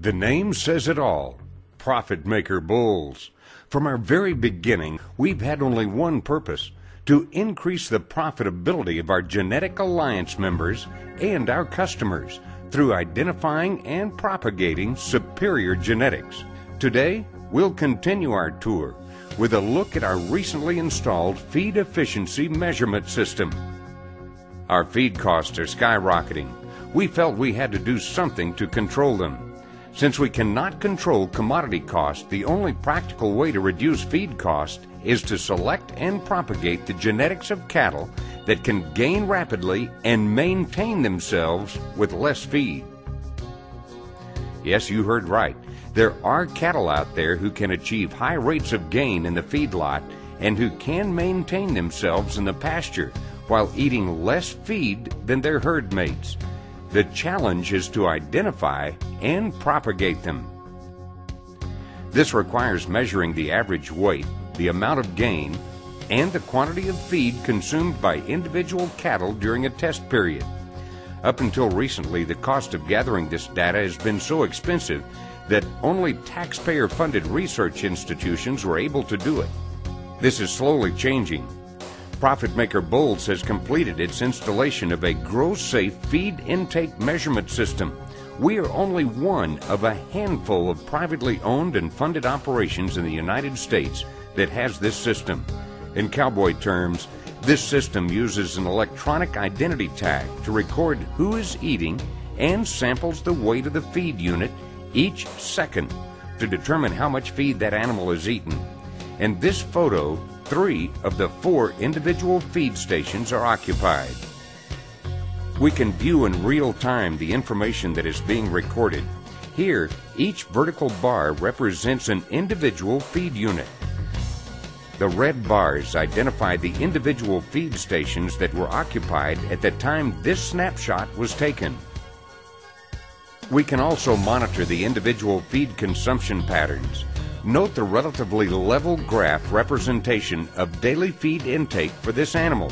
The name says it all. Profit Maker Bulls. From our very beginning, we've had only one purpose: to increase the profitability of our genetic alliance members and our customers through identifying and propagating superior genetics. Today, we'll continue our tour with a look at our recently installed feed efficiency measurement system. Our feed costs are skyrocketing. We felt we had to do something to control them. Since we cannot control commodity costs, the only practical way to reduce feed cost is to select and propagate the genetics of cattle that can gain rapidly and maintain themselves with less feed. Yes, you heard right. There are cattle out there who can achieve high rates of gain in the feedlot and who can maintain themselves in the pasture while eating less feed than their herd mates. The challenge is to identify and propagate them. This requires measuring the average weight, the amount of gain, and the quantity of feed consumed by individual cattle during a test period. Up until recently, the cost of gathering this data has been so expensive that only taxpayer-funded research institutions were able to do it. This is slowly changing. Profit Maker Bulls has completed its installation of a GrowSafe feed intake measurement system. We are only one of a handful of privately owned and funded operations in the United States that has this system. In cowboy terms, this system uses an electronic identity tag to record who is eating and samples the weight of the feed unit each second to determine how much feed that animal has eaten. In this photo, 3 of the 4 individual feed stations are occupied. We can view in real time the information that is being recorded. Here, each vertical bar represents an individual feed unit. The red bars identify the individual feed stations that were occupied at the time this snapshot was taken. We can also monitor the individual feed consumption patterns. Note the relatively level graph representation of daily feed intake for this animal.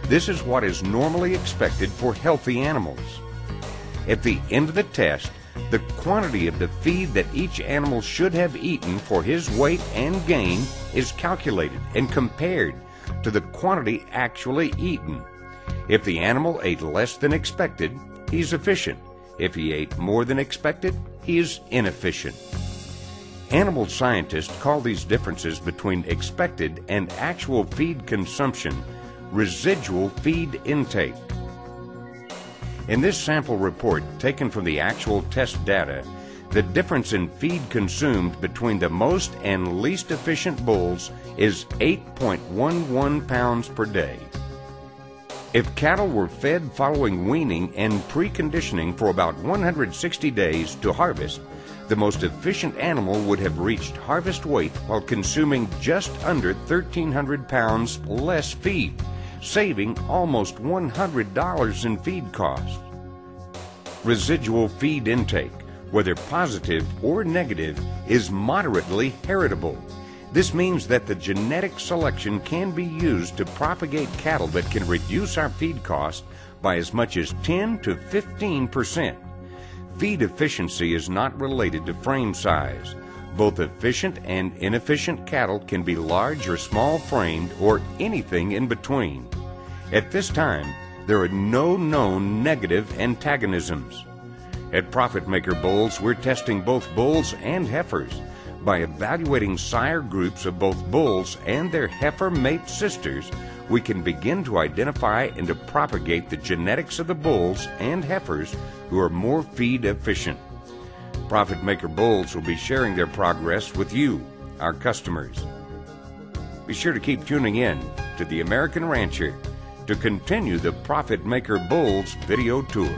This is what is normally expected for healthy animals. At the end of the test, the quantity of the feed that each animal should have eaten for his weight and gain is calculated and compared to the quantity actually eaten. If the animal ate less than expected, he's efficient. If he ate more than expected, he is inefficient. Animal scientists call these differences between expected and actual feed consumption residual feed intake. In this sample report taken from the actual test data, the difference in feed consumed between the most and least efficient bulls is 8.11 pounds per day. If cattle were fed following weaning and preconditioning for about 160 days to harvest, the most efficient animal would have reached harvest weight while consuming just under 1,300 pounds less feed, saving almost $100 in feed costs. Residual feed intake, whether positive or negative, is moderately heritable. This means that the genetic selection can be used to propagate cattle that can reduce our feed cost by as much as 10 to 15%. Feed efficiency is not related to frame size. Both efficient and inefficient cattle can be large or small framed or anything in between. At this time, there are no known negative antagonisms. At Profit Maker Bulls, we're testing both bulls and heifers. By evaluating sire groups of both bulls and their heifer mate sisters, we can begin to identify and to propagate the genetics of the bulls and heifers who are more feed efficient. Profit Maker Bulls will be sharing their progress with you, our customers. Be sure to keep tuning in to The American Rancher to continue the Profit Maker Bulls video tour.